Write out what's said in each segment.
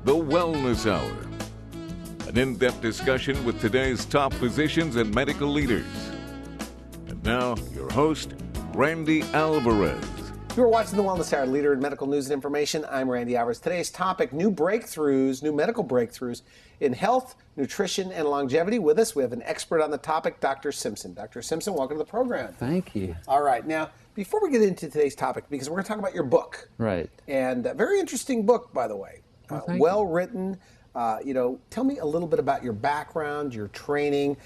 The Wellness Hour. An in-depth discussion with today's top physicians and medical leaders. And now, your host, Randy Alvarez. You're watching The Wellness Hour, leader in medical news and information. I'm Randy Alvarez. Today's topic, new medical breakthroughs in health, nutrition, and longevity. With us, we have an expert on the topic, Dr. Simpson. Dr. Simpson, welcome to the program. Thank you. All right. Now, before we get into today's topic, because we're going to talk about your book. Right. And a very interesting book, by the way. Well written. Tell me a little bit about your background, your training.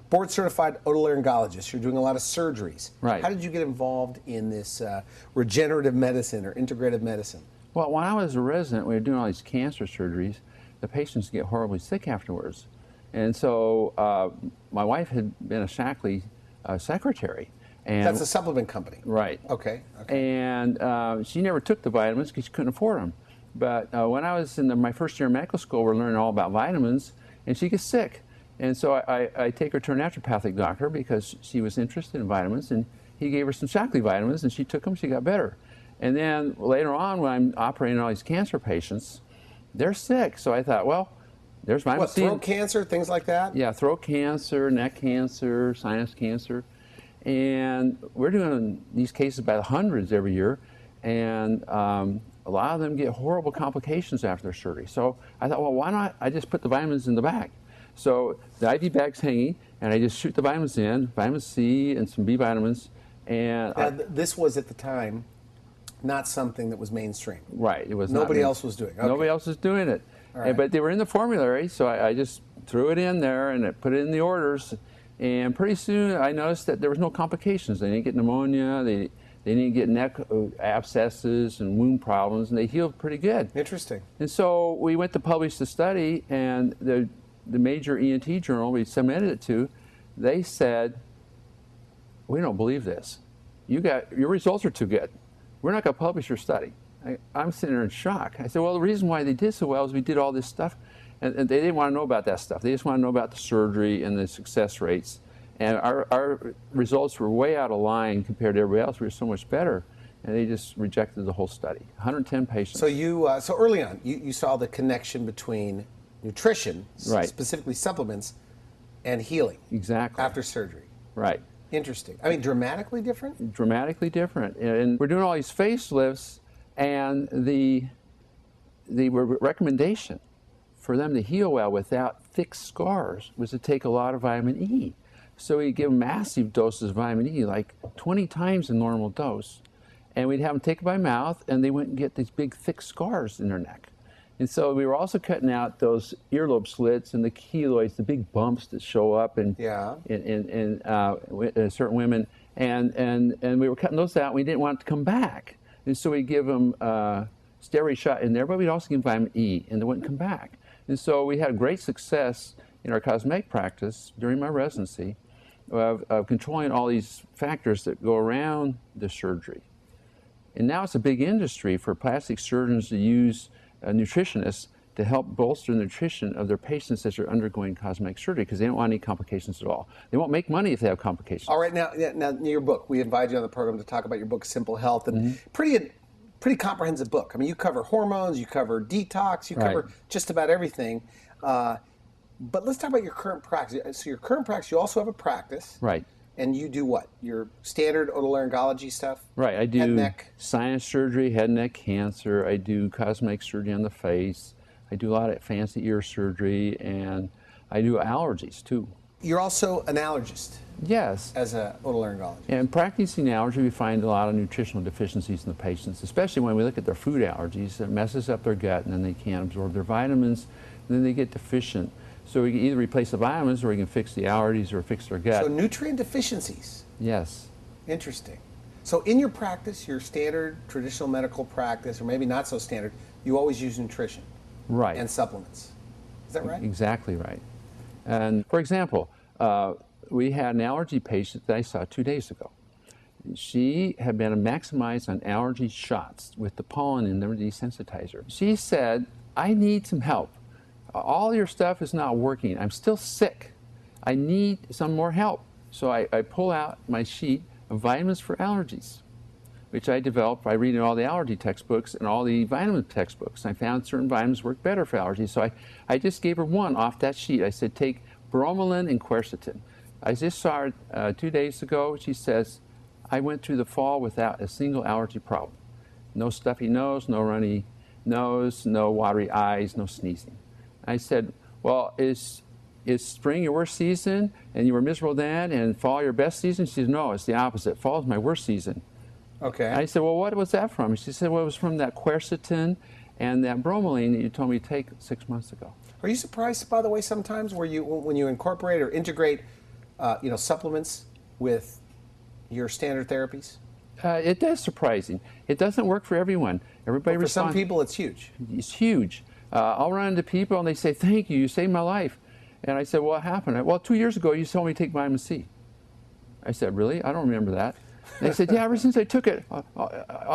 Board certified otolaryngologist. You're doing a lot of surgeries. Right. How did you get involved in this regenerative medicine or integrative medicine? Well, when I was a resident, we were doing all these cancer surgeries. The patients get horribly sick afterwards. And so my wife had been a Shackley secretary. And that's a supplement company. Right. Okay. And she never took the vitamins because she couldn't afford them. But when I was in my first year of medical school, we're learning all about vitamins, and she gets sick. And so I take her to a naturopathic doctor because she was interested in vitamins, and he gave her some Shackley vitamins, and she took them, she got better. And then later on, when I'm operating on all these cancer patients, they're sick. So I thought, well, there's vitamin C. Throat cancer, things like that? Yeah, throat cancer, neck cancer, sinus cancer. And we're doing these cases by the hundreds every year, and a lot of them get horrible complications after their surgery. So I thought, well, why not I just put the vitamins in the bag? So the IV bag's hanging, and I just shoot the vitamins in, vitamin C and some B vitamins. And this was at the time not something that was mainstream. Right, it was. Nobody else was doing it. Okay. Nobody else was doing it. Right. But they were in the formulary, so I just threw it in there and I put it in the orders. And pretty soon I noticed that there was no complications. They didn't get pneumonia. They didn't get neck abscesses and wound problems, and they healed pretty good. Interesting. And so we went to publish the study, and the major ENT journal we submitted it to, they said, we don't believe this. Your results are too good. We're not going to publish your study. I'm sitting there in shock. I said, well, the reason why they did so well is we did all this stuff, and they didn't want to know about that stuff. They just want to know about the surgery and the success rates. And our results were way out of line compared to everybody else. We were so much better. And they just rejected the whole study. 110 patients. So so early on, you saw the connection between nutrition, right, specifically supplements, and healing. Exactly. After surgery. Right. Interesting. I mean, dramatically different? Dramatically different. And we're doing all these facelifts, and the recommendation for them to heal well without thick scars was to take a lot of vitamin E. So we'd give them massive doses of vitamin E, like 20 times the normal dose. And we'd have them take it by mouth, and they wouldn't get these big, thick scars in their neck. And so we were also cutting out those earlobe slits and the keloids, the big bumps that show up in certain women. And we were cutting those out, and we didn't want it to come back. And so we'd give them a steroid shot in there, but we'd also give them vitamin E, and they wouldn't come back. And so we had great success in our cosmetic practice during my residency of controlling all these factors that go around the surgery. And now it's a big industry for plastic surgeons to use nutritionists to help bolster the nutrition of their patients as they're undergoing cosmetic surgery, because they don't want any complications at all. They won't make money if they have complications. All right, now your book. We invited you on the program to talk about your book, Simple Health, and pretty comprehensive book. I mean, you cover hormones, you cover detox, you cover just about everything. But let's talk about your current practice. So your current practice, you also have a practice. Right. And you do what? Your standard otolaryngology stuff? Right. I do head, neck. Sinus surgery, head and neck cancer. I do cosmetic surgery on the face. I do a lot of fancy ear surgery, and I do allergies too. You're also an allergist? Yes. As an otolaryngologist? And practicing allergy, we find a lot of nutritional deficiencies in the patients, especially when we look at their food allergies. It messes up their gut, and then they can't absorb their vitamins, and then they get deficient. So we can either replace the vitamins, or we can fix the allergies, or fix their gut. So nutrient deficiencies? Yes. Interesting. So in your practice, your standard traditional medical practice, or maybe not so standard, you always use nutrition? Right. And supplements. Is that right? Exactly right. And for example, we had an allergy patient that I saw 2 days ago. She had been maximized on allergy shots with the pollen in the desensitizer. She said, I need some help. All your stuff is not working. I'm still sick. I need some more help. So I pull out my sheet of vitamins for allergies. which I developed by reading all the allergy textbooks and all the vitamin textbooks. I found certain vitamins work better for allergies. So I just gave her one off that sheet. I said, take bromelain and quercetin. I just saw her 2 days ago. She says, I went through the fall without a single allergy problem. No stuffy nose, no runny nose, no watery eyes, no sneezing. I said, well, is spring your worst season and you were miserable then, and fall your best season? She said, no, it's the opposite. Fall is my worst season. Okay. I said, well, what was that from? She said, well, it was from that quercetin and that bromelain that you told me to take 6 months ago. Are you surprised, by the way, sometimes when you incorporate or integrate supplements with your standard therapies? It is surprising. It doesn't work for everyone. Everybody For some people, it's huge. It's huge. I'll run into people and they say, thank you, you saved my life. And I said, what happened? Well, 2 years ago, you told me to take vitamin C. I said, really? I don't remember that. And they said, yeah, ever since I took it,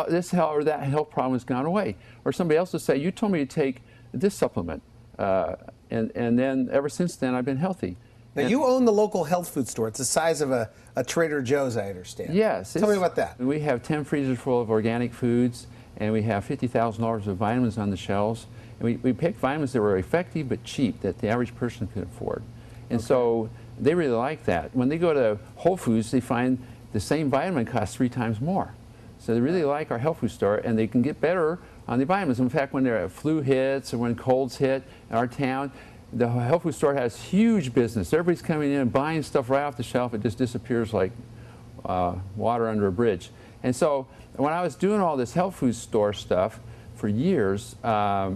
this health or that health problem has gone away. Or somebody else will say, you told me to take this supplement. And then ever since then, I've been healthy. Now, you own the local health food store. It's the size of a Trader Joe's, I understand. Yes. Tell me about that. We have 10 freezers full of organic foods, and we have $50,000 of vitamins on the shelves. And we picked vitamins that were effective but cheap, that the average person could afford. And so they really like that. When they go to Whole Foods, they find the same vitamin costs 3 times more. So they really like our health food store, and they can get better on the vitamins. In fact, when their flu hits or when colds hit in our town, the health food store has huge business. Everybody's coming in and buying stuff right off the shelf. It just disappears like water under a bridge. And so when I was doing all this health food store stuff for years, I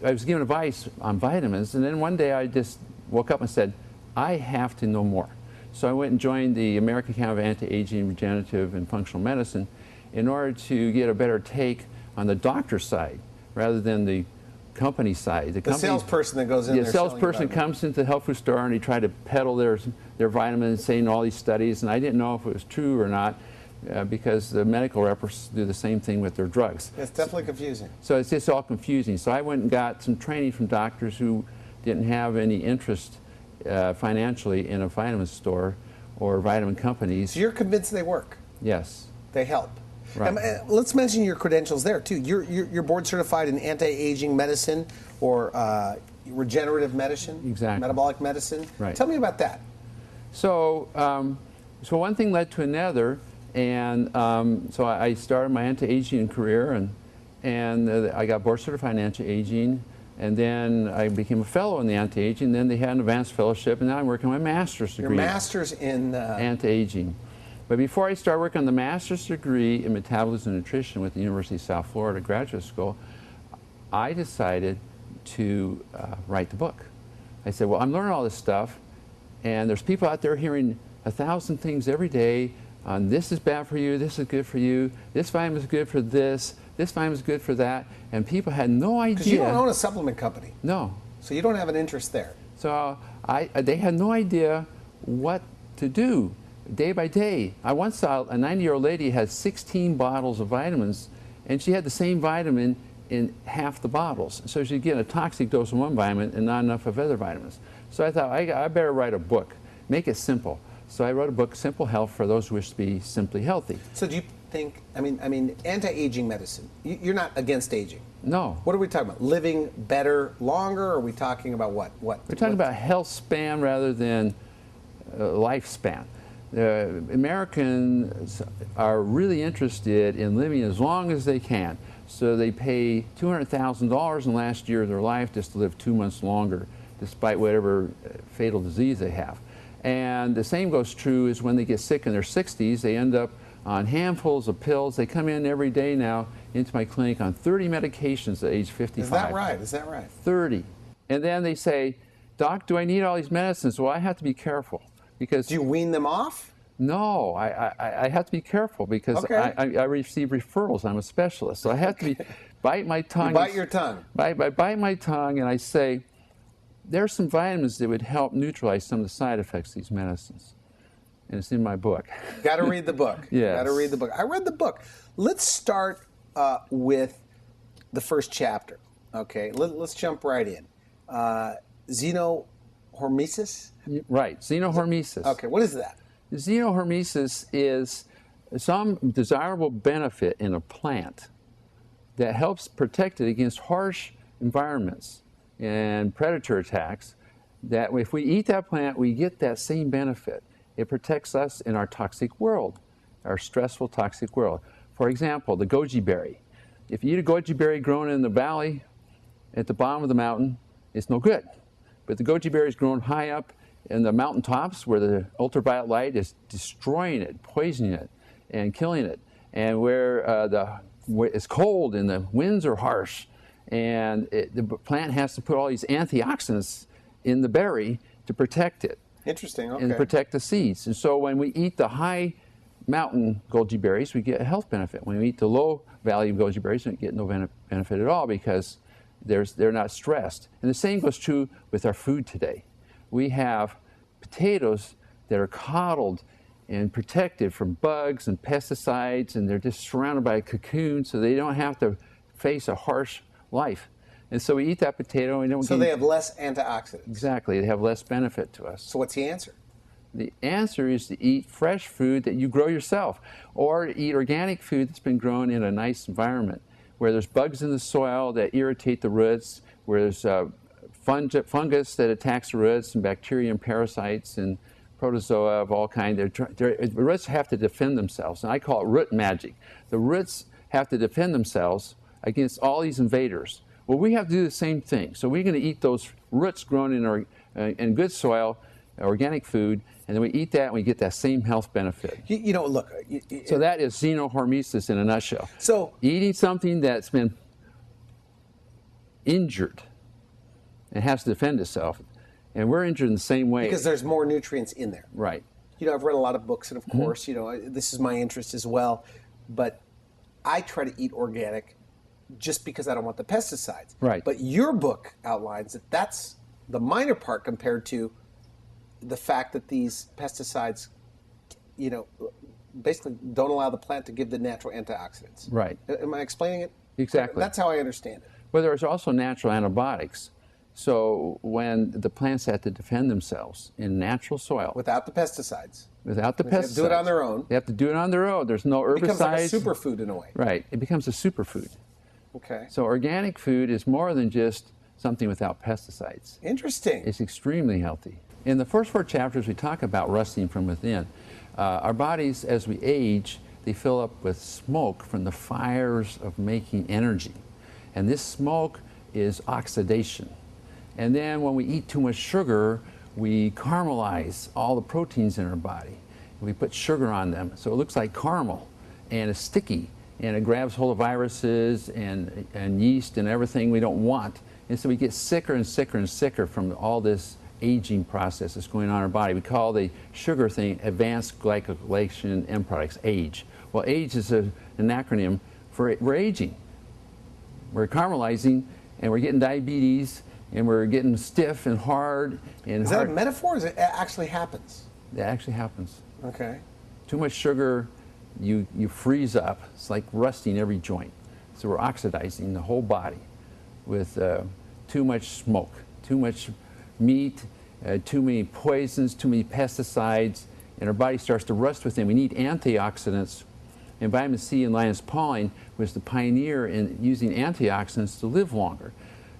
was given advice on vitamins, and then one day I just woke up and said, I have to know more. So I went and joined the American Council of Anti-Aging, Regenerative, and Functional Medicine in order to get a better take on the doctor side rather than the company side. The salesperson that goes in there. The salesperson comes into the health food store and he tried to peddle their vitamins, saying all these studies, and I didn't know if it was true or not because the medical reps do the same thing with their drugs. It's definitely confusing. So it's just all confusing. So I went and got some training from doctors who didn't have any interest financially in a vitamin store or vitamin companies. So you're convinced they work? Yes. They help? Right. Let's mention your credentials there too. You're board certified in anti-aging medicine or regenerative medicine, exactly. Metabolic medicine. Right. Tell me about that. So, so one thing led to another, and so I started my anti-aging career, and I got board certified in anti-aging, and then I became a fellow in the anti-aging. Then they had an advanced fellowship, and now I'm working on my master's degree. Your master's in anti-aging. But before I started working on the master's degree in metabolism and nutrition with the University of South Florida Graduate School, I decided to write the book. I said, well, I'm learning all this stuff, and there's people out there hearing 1,000 things every day on this is bad for you, this is good for you, this vitamin is good for this vitamin is good for that, and people had no idea. Because you don't own a supplement company. No. So you don't have an interest there. So they had no idea what to do. Day by day. I once saw a 90-year-old lady had 16 bottles of vitamins, and she had the same vitamin in half the bottles. So she'd get a toxic dose of one vitamin and not enough of other vitamins. So I thought, I better write a book, make it simple. So I wrote a book, Simple Health, for those who wish to be simply healthy. So do you think, I mean, anti-aging medicine, you're not against aging? No. What are we talking about? Living better, longer? Or are we talking about what? We're talking about health span rather than lifespan. Americans are really interested in living as long as they can. So they pay $200,000 in the last year of their life just to live 2 months longer, despite whatever fatal disease they have. And the same goes true is when they get sick in their 60s, they end up on handfuls of pills. They come in every day now into my clinic on 30 medications at age 55. Is that right? Is that right? 30. And then they say, Doc, do I need all these medicines? Well, I have to be careful. Because do you wean them off? No, I have to be careful because I receive referrals. I'm a specialist, so I have to bite my tongue. You bite your tongue. I bite my tongue, and I say, there's some vitamins that would help neutralize some of the side effects of these medicines, and it's in my book. Got to read the book. Yes. Got to read the book. I read the book. Let's start with the first chapter. Okay, let's jump right in. Xenohormesis? Right, xenohormesis. Okay, what is that? Xenohormesis is some desirable benefit in a plant that helps protect it against harsh environments and predator attacks, that if we eat that plant, we get that same benefit. It protects us in our toxic world, our stressful toxic world. For example, the goji berry. If you eat a goji berry grown in the valley at the bottom of the mountain, it's no good. But the goji berry is grown high up in the mountaintops where the ultraviolet light is destroying it, poisoning it, and killing it. And where it's cold and the winds are harsh, and the plant has to put all these antioxidants in the berry to protect it. Interesting, okay. And protect the seeds. And so when we eat the high mountain goji berries, we get a health benefit. When we eat the low value goji berries, we get no benefit at all because they're not stressed. And the same goes true with our food today. We have potatoes that are coddled and protected from bugs and pesticides, and they're just surrounded by a cocoon so they don't have to face a harsh life. And so we eat that potato and don't So they have less antioxidants. Exactly, they have less benefit to us. So what's the answer? The answer is to eat fresh food that you grow yourself, or to eat organic food that's been grown in a nice environment where there's bugs in the soil that irritate the roots, where there's fungus that attacks the roots, and bacteria and parasites and protozoa of all kinds. The roots have to defend themselves, and I call it root magic. The roots have to defend themselves against all these invaders. Well, we have to do the same thing. So we're going to eat those roots grown in good soil, organic food, and then we eat that and we get that same health benefit. You know, look. So that is xenohormesis in a nutshell. So eating something that's been injured and has to defend itself, and we're injured in the same way. Because there's more nutrients in there. Right. You know, I've read a lot of books, and of course, you know, this is my interest as well. But I try to eat organic just because I don't want the pesticides. Right. But your book outlines that that's the minor part compared to the fact that these pesticides, you know, basically don't allow the plant to give the natural antioxidants. Right. Am I explaining it? Exactly. That's how I understand it. Well, there's also natural antibiotics. So when the plants have to defend themselves in natural soil. Without the pesticides. Without the pesticides. They have to do it on their own. They have to do it on their own. There's no herbicides. It becomes like a superfood in a way. Right. It becomes a superfood. Okay. So organic food is more than just something without pesticides. Interesting. It's extremely healthy. In the first 4 chapters, we talk about rusting from within. Our bodies, as we age, they fill up with smoke from the fires of making energy. And this smoke is oxidation. And then when we eat too much sugar, we caramelize all the proteins in our body. We put sugar on them, so it looks like caramel, and it's sticky, and it grabs hold of viruses and yeast and everything we don't want. And so we get sicker and sicker and sicker from all this aging process that's going on in our body. We call the sugar thing advanced glycosylation end products, AGE. Well, AGE is an acronym for we're aging. We're caramelizing, and we're getting diabetes, and we're getting stiff and hard. And is that a metaphor, or is it actually happens? That actually happens. Okay. Too much sugar, you freeze up. It's like rusting every joint. So we're oxidizing the whole body with too much smoke, too much meat, too many poisons, too many pesticides, and our body starts to rust within. We need antioxidants. And vitamin C and Linus Pauling was the pioneer in using antioxidants to live longer.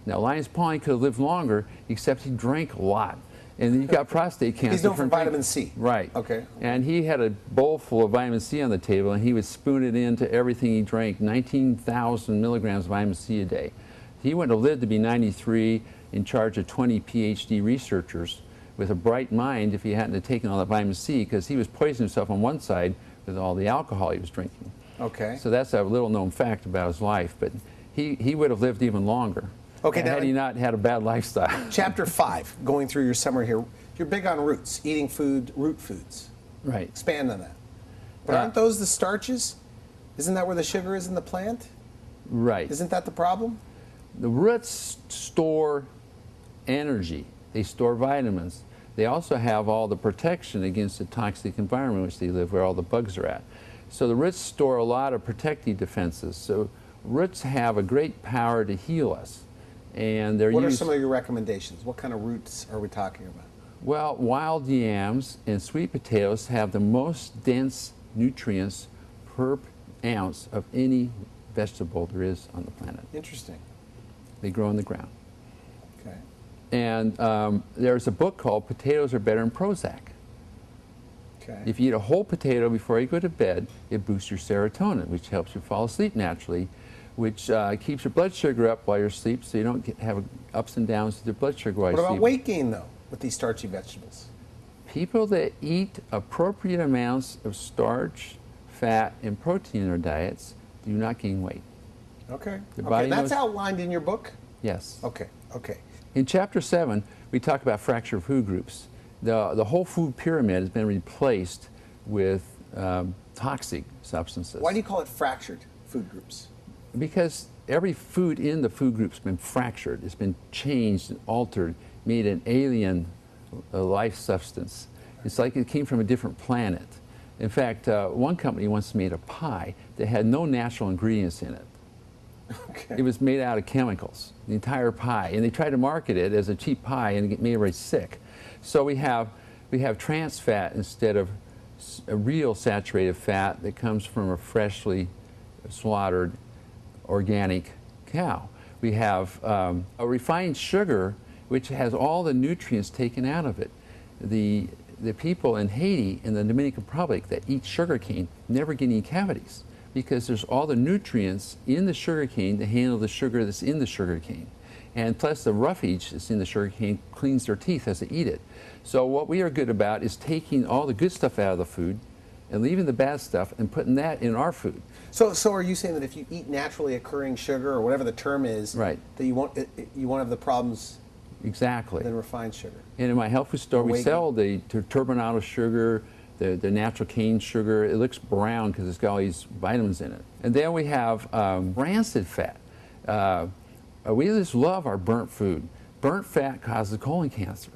Now, Linus Pauling could have lived longer, except he drank a lot. And then he got prostate cancer. He's known for vitamin C. Right. Okay. And he had a bowl full of vitamin C on the table, and he would spoon it into everything he drank, 19,000 milligrams of vitamin C a day. He wouldn't have lived to be 93, in charge of 20 PhD researchers with a bright mind if he hadn't have taken all that vitamin C, because he was poisoning himself on one side with all the alcohol he was drinking. Okay. So that's a little known fact about his life, but he would have lived even longer. Okay, had he not had a bad lifestyle. Chapter 5, going through your summary here, you're big on roots, eating food, root foods. Right. Expand on that. But aren't those the starches? Isn't that where the sugar is in the plant? Right. Isn't that the problem? The roots store energy. They store vitamins. They also have all the protection against the toxic environment in which they live, where all the bugs are at. So the roots store a lot of protective defenses. So roots have a great power to heal us. And they're What are some of your recommendations? What kind of roots are we talking about? Well, wild yams and sweet potatoes have the most dense nutrients per ounce of any vegetable there is on the planet. Interesting. They grow in the ground. Okay. And there's a book called Potatoes Are Better Than Prozac. Okay. If you eat a whole potato before you go to bed, it boosts your serotonin, which helps you fall asleep naturally, which keeps your blood sugar up while you're asleep, so you don't have ups and downs with your blood sugar while What you about sleep. weight gain, though, with these starchy vegetables? People that eat appropriate amounts of starch, fat, and protein in their diets do not gain weight. Okay. The Okay, body that's knows- outlined in your book? Yes. Okay. Okay. In Chapter 7, we talk about fractured food groups. The whole food pyramid has been replaced with toxic substances. Why do you call it fractured food groups? Because every food in the food group's been fractured. It's been changed and altered, made an alien life substance. It's like it came from a different planet. In fact, one company once made a pie that had no natural ingredients in it. Okay. It was made out of chemicals, the entire pie, and they tried to market it as a cheap pie, and it made everybody sick. So we have trans fat instead of a real saturated fat that comes from a freshly slaughtered organic cow. We have a refined sugar which has all the nutrients taken out of it. The people in Haiti and the Dominican Republic that eat sugar cane never get any cavities because there's all the nutrients in the sugar cane to handle the sugar that's in the sugar cane. And plus the roughage that's in the sugar cane cleans their teeth as they eat it. So what we are good about is taking all the good stuff out of the food and leaving the bad stuff and putting that in our food. So are you saying that if you eat naturally occurring sugar or whatever the term is, right, that you won't have the problems exactly than refined sugar? And in my health food store, we sell the turbinado sugar, the natural cane sugar. It looks brown because it's got all these vitamins in it. And then we have rancid fat. We just love our burnt food. Burnt fat causes colon cancer.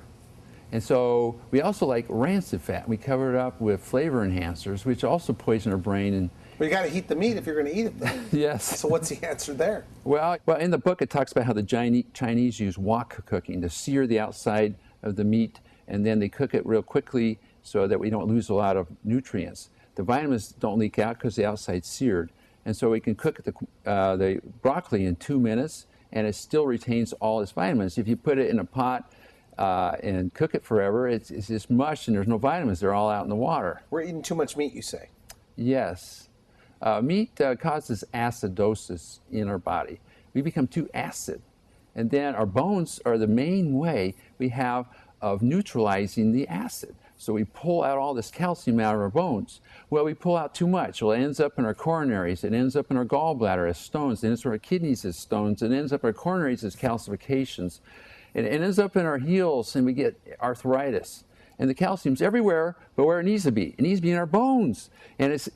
And so we also like rancid fat. We cover it up with flavor enhancers, which also poison our brain. And Well, you got to heat the meat if you're going to eat it, though. yes. So what's the answer there? Well, in the book, it talks about how the Chinese use wok cooking to sear the outside of the meat, and then they cook it real quickly so that we don't lose a lot of nutrients. The vitamins don't leak out because the outside's seared. And so we can cook the broccoli in 2 minutes, and it still retains all its vitamins. If you put it in a pot and cook it forever, it's just mush and there's no vitamins. They're all out in the water. We're eating too much meat, you say? Yes. Meat causes acidosis in our body. We become too acid. And then our bones are the main way we have of neutralizing the acid. So we pull out all this calcium out of our bones. Well, we pull out too much. Well, it ends up in our coronaries. It ends up in our gallbladder as stones. It ends up in our kidneys as stones. It ends up in our coronaries as calcifications. And it ends up in our heels, and we get arthritis. And the calcium's everywhere, but where it needs to be. It needs to be in our bones. And it's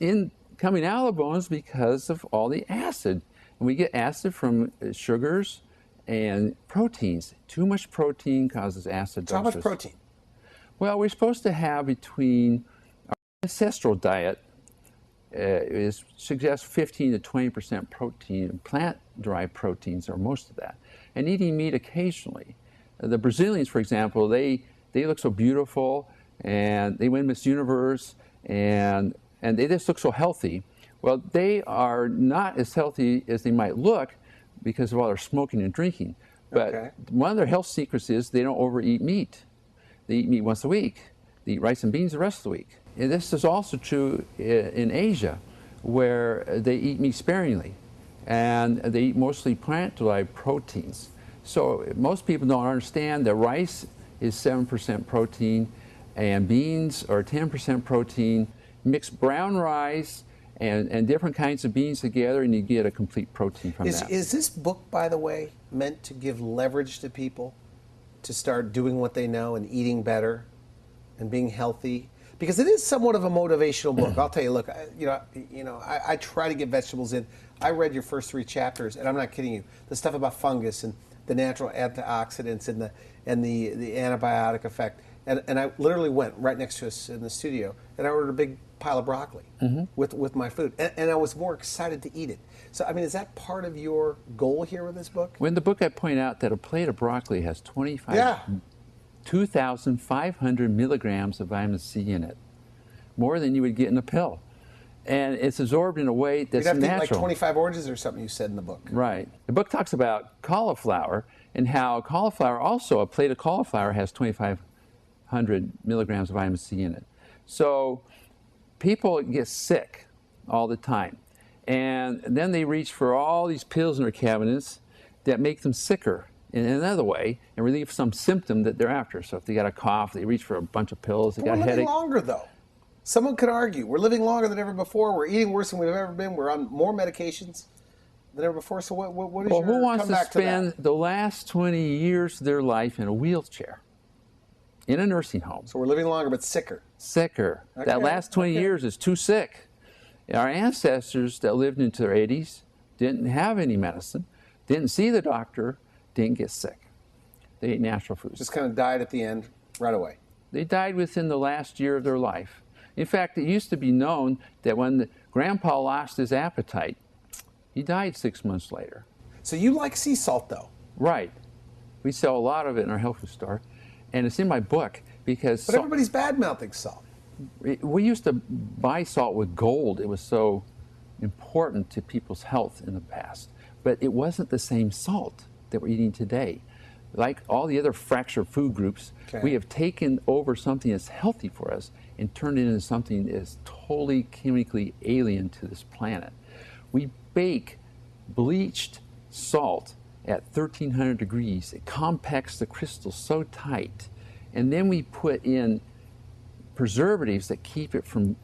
coming out of the bones because of all the acid. And we get acid from sugars and proteins. Too much protein causes acidosis. So how much protein? Well, we're supposed to have between our ancestral diet suggests 15 to 20% protein. Plant-derived proteins are most of that. And eating meat occasionally. The Brazilians, for example, they look so beautiful, and they win Miss Universe, and they just look so healthy. Well, they are not as healthy as they might look because of all their smoking and drinking. But one of their health secrets is they don't overeat meat. They eat meat once a week. They eat rice and beans the rest of the week. And this is also true in Asia, where they eat meat sparingly. And they eat mostly plant-derived proteins. So most people don't understand that rice is 7% protein, and beans are 10% protein. Mix brown rice and different kinds of beans together, and you get a complete protein from that. Is this book, by the way, meant to give leverage to people to start doing what they know and eating better and being healthy? Because it is somewhat of a motivational book. I'll tell you, look, I try to get vegetables in. I read your first 3 chapters, and I'm not kidding you. The stuff about fungus and the natural antioxidants and the antibiotic effect. And I literally went right next to us in the studio, and I ordered a big pile of broccoli with my food. And I was more excited to eat it. So, I mean, is that part of your goal here with this book? In the book, I point out that a plate of broccoli has 2,500 milligrams of vitamin C in it, more than you would get in a pill. and it's absorbed in a way that's You'd have to eat natural. like 25 oranges or something you said in the book. Right. The book talks about cauliflower and how cauliflower also, a plate of cauliflower has 2,500 milligrams of vitamin C in it. So people get sick all the time. And then they reach for all these pills in their cabinets that make them sicker in another way and relieve some symptom that they're after. So if they got a cough, they reach for a bunch of pills. They got a We're headache. living longer, though. Someone could argue we're living longer than ever before. We're eating worse than we've ever been. We're on more medications than ever before. So what is Well, your who wants to comeback to spend that? the last 20 years of their life in a wheelchair, in a nursing home? So we're living longer but sicker. Sicker. That Okay, last 20 okay. years is too sick. Our ancestors that lived into their 80s didn't have any medicine, didn't see the doctor, didn't get sick. They ate natural foods. Just kind of died at the end right away. They died within the last year of their life. In fact, it used to be known that when Grandpa lost his appetite, he died 6 months later. So you like sea salt, though. Right. We sell a lot of it in our health food store, and it's in my book because But everybody's bad-mouthing salt. we used to buy salt with gold. It was so important to people's health in the past. But it wasn't the same salt that we're eating today. Like all the other fractured food groups, Okay. we have taken over something that's healthy for us and turned it into something that is totally chemically alien to this planet. We bake bleached salt at 1,300 degrees. It compacts the crystals so tight. And then we put in preservatives that keep it from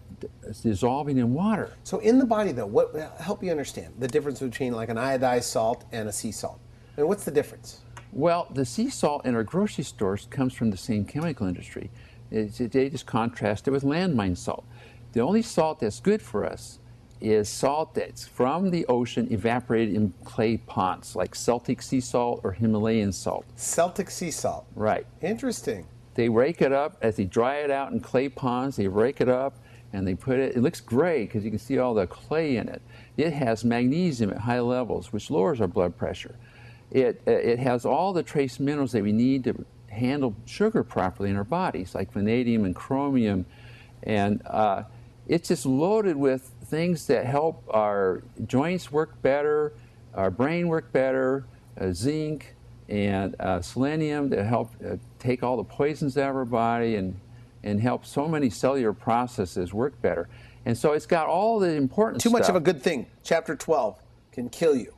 dissolving in water. So in the body, though, help me understand the difference between like an iodized salt and a sea salt. And what's the difference? Well, the sea salt in our grocery stores comes from the same chemical industry. They just contrast it with landmine salt. The only salt that's good for us is salt that's from the ocean evaporated in clay ponds, like Celtic sea salt or Himalayan salt. Celtic sea salt. Right. Interesting. They rake it up as they dry it out in clay ponds. They rake it up and they put it. It looks gray because you can see all the clay in it. It has magnesium at high levels, which lowers our blood pressure. It has all the trace minerals that we need to handle sugar properly in our bodies, like vanadium and chromium, and it's just loaded with things that help our joints work better, our brain work better, zinc and selenium that help take all the poisons out of our body and help so many cellular processes work better. And so it's got all the important Too stuff. much of a good thing. Chapter 12 can kill you.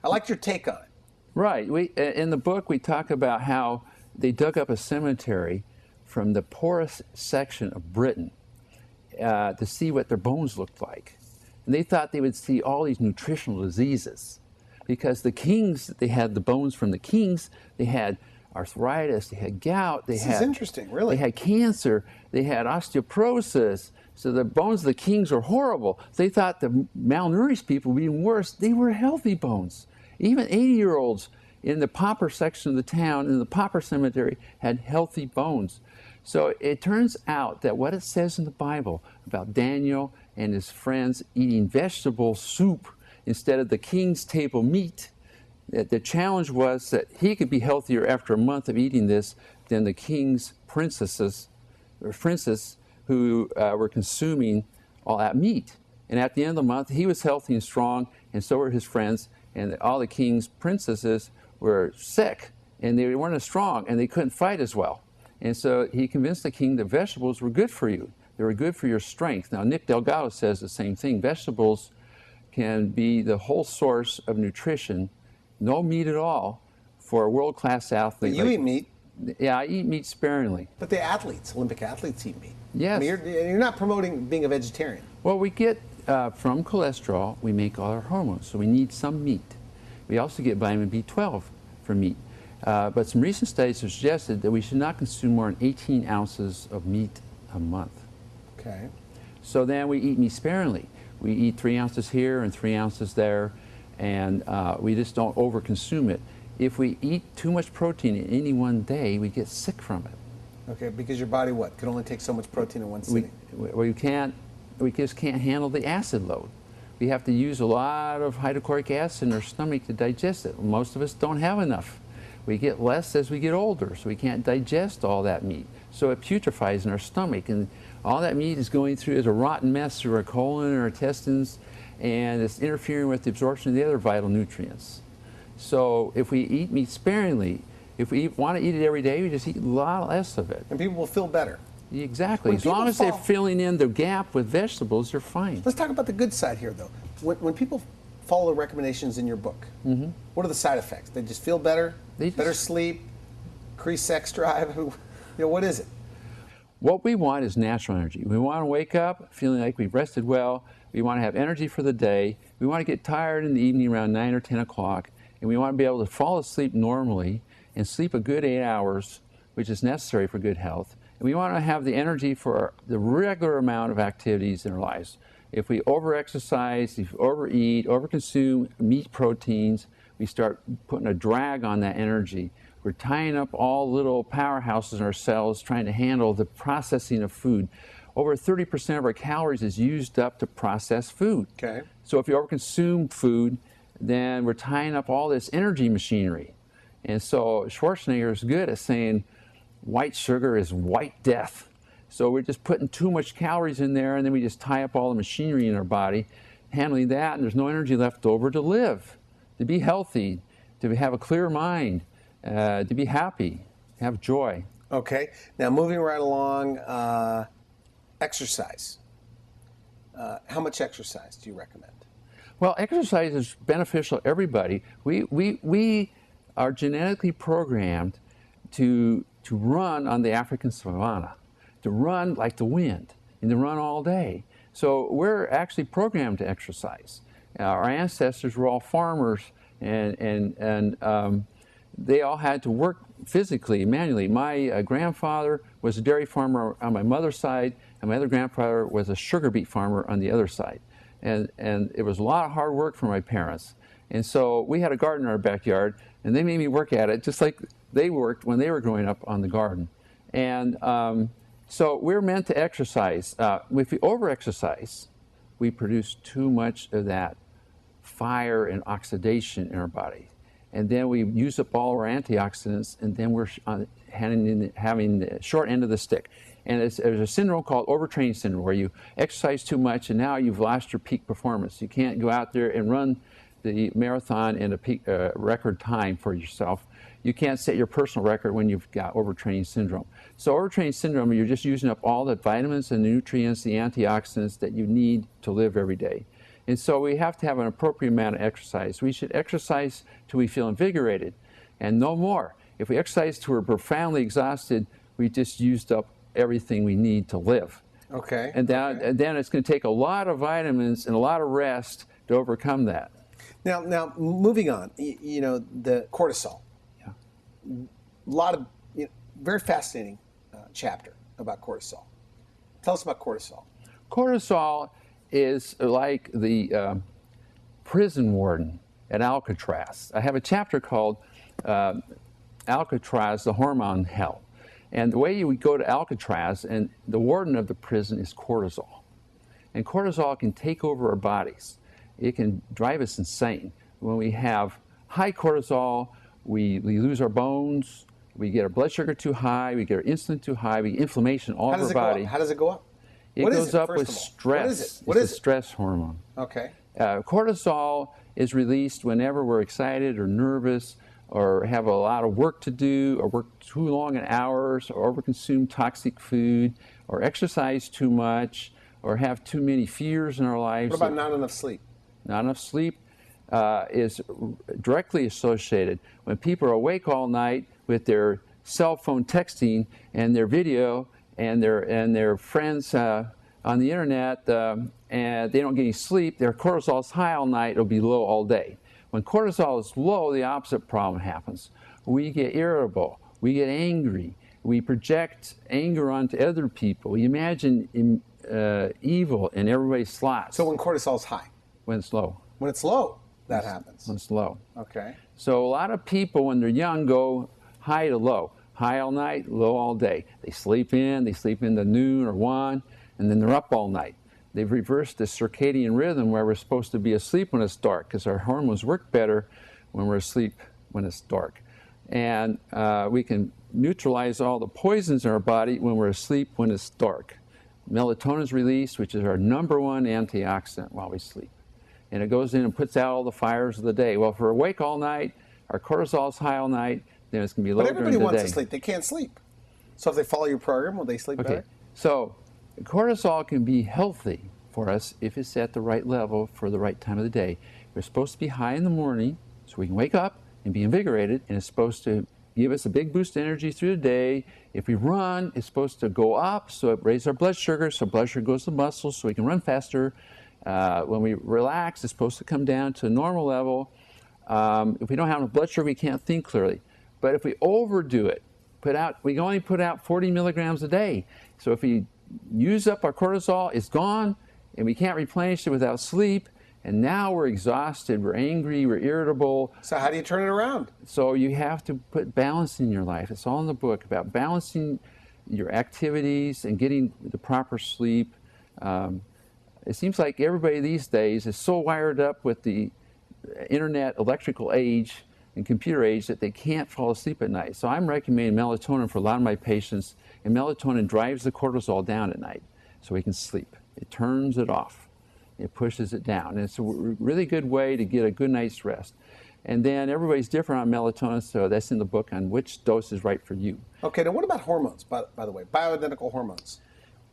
I like your take on it. Right. In the book, we talk about how they dug up a cemetery from the poorest section of Britain to see what their bones looked like. And they thought they would see all these nutritional diseases because the kings, they had the bones from the kings, they had arthritis, they had gout, This is interesting, really. They had cancer, they had osteoporosis. So the bones of the kings were horrible. They thought the malnourished people would be even worse. They were healthy bones. Even 80-year-olds in the pauper section of the town, in the pauper cemetery, had healthy bones. So it turns out that what it says in the Bible about Daniel and his friends eating vegetable soup instead of the king's table meat, that the challenge was that he could be healthier after a month of eating this than the king's princesses who were consuming all that meat. And at the end of the month, he was healthy and strong, and so were his friends. And all the king's princesses were sick, and they weren't as strong, and they couldn't fight as well. And so he convinced the king that vegetables were good for you. They were good for your strength. Now, Nick Delgado says the same thing. Vegetables can be the whole source of nutrition, no meat at all, for a world-class athlete. But you eat meat. Yeah, I eat meat sparingly. But the athletes, Olympic athletes, eat meat. Yes. I mean, you're not promoting being a vegetarian. Well, we get from cholesterol, we make all our hormones, so we need some meat. We also get vitamin B12 from meat. But some recent studies have suggested that we should not consume more than 18 ounces of meat a month. Okay. So then we eat meat sparingly. We eat 3 ounces here and 3 ounces there, and we just don't overconsume it. If we eat too much protein in any one day, we get sick from it. Okay, because your body can only take so much protein in one sitting. We just can't handle the acid load. We have to use a lot of hydrochloric acid in our stomach to digest it. Most of us don't have enough. We get less as we get older, so we can't digest all that meat. So it putrefies in our stomach, and all that meat is going through as a rotten mess through our colon or our intestines, and it's interfering with the absorption of the other vital nutrients. So if we eat meat sparingly, if we want to eat it every day, we just eat a lot less of it. And people will feel better. Exactly. As long as they're filling in the gap with vegetables, they're fine. Let's talk about the good side here, though. When people follow the recommendations in your book, what are the side effects? They just feel better, better sleep, increased sex drive? What is it? What we want is natural energy. We want to wake up feeling like we've rested well. We want to have energy for the day. We want to get tired in the evening around 9 or 10 o'clock. And we want to be able to fall asleep normally and sleep a good 8 hours, which is necessary for good health. And we want to have the energy for the regular amount of activities in our lives. If we over-exercise, if we overeat, overconsume meat proteins, we start putting a drag on that energy. We're tying up all little powerhouses in our cells trying to handle the processing of food. Over 30% of our calories is used up to process food. Okay. So if you overconsume food, then we're tying up all this energy machinery. And so Schwarzenegger is good at saying white sugar is white death. So we're just putting too much calories in there, and then we just tie up all the machinery in our body, handling that, and there's no energy left over to live, to be healthy, to have a clear mind, to be happy, have joy. Okay. Now, moving right along, exercise. How much exercise do you recommend? Well, exercise is beneficial to everybody. We are genetically programmed to run on the African savanna, to run like the wind, and to run all day. So we're actually programmed to exercise. Our ancestors were all farmers, and they all had to work physically, manually. My grandfather was a dairy farmer on my mother's side, and my other grandfather was a sugar beet farmer on the other side. And it was a lot of hard work for my parents. And so we had a garden in our backyard, and they made me work at it just like they worked when they were growing up on the garden. And so we're meant to exercise. If we over-exercise, we produce too much of that fire and oxidation in our body. And then we use up all our antioxidants, and then we're having the short end of the stick. And there's a syndrome called overtraining syndrome, where you exercise too much and now you've lost your peak performance. You can't go out there and run the marathon in a peak record time for yourself. You can't set your personal record when you've got overtraining syndrome. So overtraining syndrome, you're just using up all the vitamins and nutrients, the antioxidants that you need to live every day. And so we have to have an appropriate amount of exercise. We should exercise till we feel invigorated, and no more. If we exercise till we're profoundly exhausted, we just used up everything we need to live. Okay. And then it's going to take a lot of vitamins and a lot of rest to overcome that. Now moving on, the cortisol. Yeah. A lot of, very fascinating chapter about cortisol. Tell us about cortisol. Cortisol is like the prison warden at Alcatraz. I have a chapter called Alcatraz, the Hormone Hell. And the way you would go to Alcatraz, and the warden of the prison is cortisol. And cortisol can take over our bodies. It can drive us insane. When we have high cortisol, we lose our bones, we get our blood sugar too high, we get our insulin too high, we get inflammation all over our body. How does it go up? It goes up with stress. What is it? It's a stress hormone. Okay. Cortisol is released whenever we're excited or nervous, or have a lot of work to do, or work too long in hours, or overconsume toxic food, or exercise too much, or have too many fears in our lives. What about not enough sleep? Not enough sleep is directly associated. When people are awake all night with their cell phone texting and their video and their friends on the internet, and they don't get any sleep, their cortisol is high all night, it'll be low all day. When cortisol is low, the opposite problem happens. We get irritable, we get angry, we project anger onto other people. We imagine evil in everybody's slots. So when cortisol is high? When it's low. When it's low, that happens. When it's low. Okay. So a lot of people, when they're young, go high to low. High all night, low all day. They sleep in to noon or 1, and then they're up all night. They've reversed the circadian rhythm where we're supposed to be asleep when it's dark, because our hormones work better when we're asleep when it's dark. And we can neutralize all the poisons in our body when we're asleep when it's dark. melatonin is released, which is our #1 antioxidant while we sleep. And it goes in and puts out all the fires of the day. Well, if we're awake all night, our cortisol is high all night, then it's going to be low during the day. But everybody wants to sleep. They can't sleep. So if they follow your program, will they sleep better? So cortisol can be healthy for us if it's at the right level for the right time of the day. We're supposed to be high in the morning so we can wake up and be invigorated, and it's supposed to give us a big boost of energy through the day. If we run, it's supposed to go up, so it raises our blood sugar, so blood sugar goes to the muscles so we can run faster. When we relax, it's supposed to come down to a normal level. If we don't have enough blood sugar, we can't think clearly. But if we overdo it, we can only put out 40 milligrams a day. So if we use up our cortisol, it's gone, and we can't replenish it without sleep. And now we're exhausted, we're angry, we're irritable. So how do you turn it around? So you have to put balance in your life. It's all in the book about balancing your activities and getting the proper sleep. It seems like everybody these days is so wired up with the internet, electrical age, and computer age that they can't fall asleep at night. So I'm recommending melatonin for a lot of my patients, and melatonin drives the cortisol down at night so we can sleep. It turns it off. It pushes it down. And it's a really good way to get a good night's rest. And then everybody's different on melatonin, so that's in the book on which dose is right for you. Okay, now what about hormones, by the way, bioidentical hormones?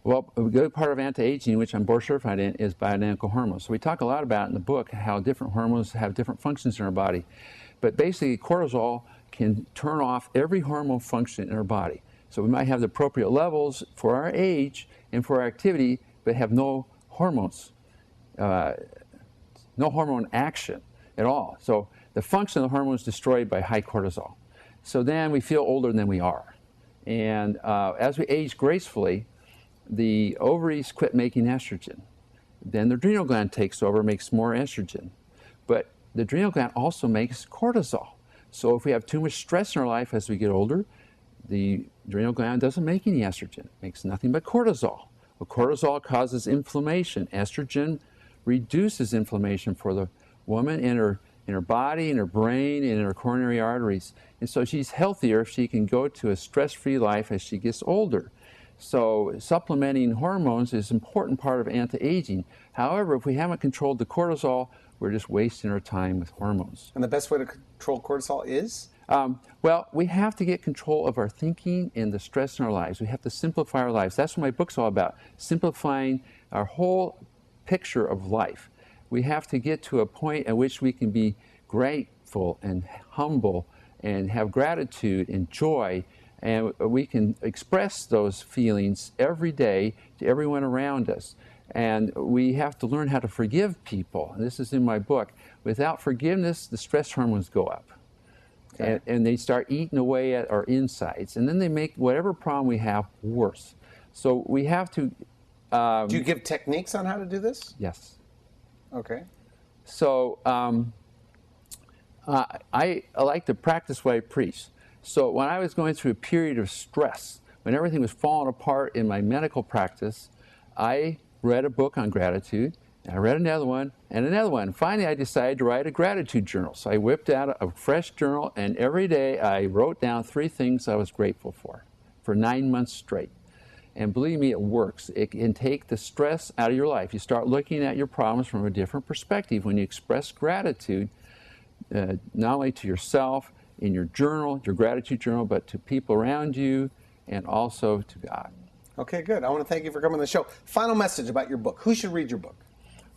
Well, a good part of anti-aging, which I'm board certified in, is bioidentical hormones. So we talk a lot about in the book how different hormones have different functions in our body. But basically, cortisol can turn off every hormone function in our body. So we might have the appropriate levels for our age and for our activity, but have no hormones. No hormone action at all. So the function of the hormone is destroyed by high cortisol. So then we feel older than we are. And as we age gracefully, the ovaries quit making estrogen. Then the adrenal gland takes over, makes more estrogen. But the adrenal gland also makes cortisol. So if we have too much stress in our life as we get older, the adrenal gland doesn't make any estrogen. It makes nothing but cortisol. Well, cortisol causes inflammation. Estrogen reduces inflammation for the woman in her body, in her brain, and in her coronary arteries. And so she's healthier if she can go to a stress-free life as she gets older. So supplementing hormones is an important part of anti-aging. However, if we haven't controlled the cortisol, we're just wasting our time with hormones. And the best way to control cortisol is? Well, we have to get control of our thinking and the stress in our lives. We have to simplify our lives. That's what my book's all about, simplifying our whole picture of life. We have to get to a point at which we can be grateful and humble and have gratitude and joy, and we can express those feelings every day to everyone around us. And we have to learn how to forgive people. And this is in my book. Without forgiveness, the stress hormones go up. Okay. And they start eating away at our insides. And then they make whatever problem we have worse. So we have to... do you give techniques on how to do this? Yes. Okay. So I like to practice what I preach. So when I was going through a period of stress, when everything was falling apart in my medical practice, I read a book on gratitude, and I read another one, and another one. Finally, I decided to write a gratitude journal. So I whipped out a fresh journal, and every day I wrote down 3 things I was grateful for 9 months straight. And believe me, it works. It can take the stress out of your life. You start looking at your problems from a different perspective when you express gratitude, not only to yourself, in your journal, your gratitude journal, but to people around you and also to God. Okay, good. I want to thank you for coming on the show. Final message about your book. Who should read your book?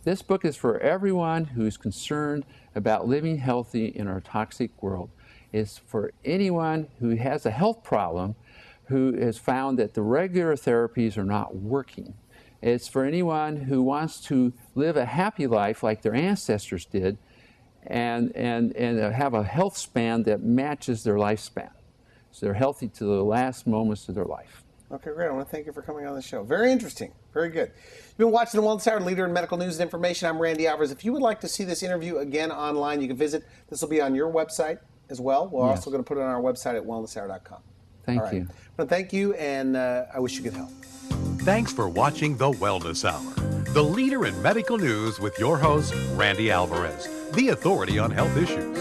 This book is for everyone who's concerned about living healthy in our toxic world. It's for anyone who has a health problem, who has found that the regular therapies are not working. It's for anyone who wants to live a happy life like their ancestors did, and have a health span that matches their lifespan. So they're healthy to the last moments of their life. Okay, great. I want to thank you for coming on the show. Very interesting. Very good. You've been watching The Wellness Hour, leader in medical news and information. I'm Randy Alvarez. If you would like to see this interview again online, you can visit. This will be on your website as well. We're also going to put it on our website at wellnesshour.com. Thank you. I want to thank you, and I wish you good health. Thanks for watching The Wellness Hour, the leader in medical news with your host, Randy Alvarez, the authority on health issues.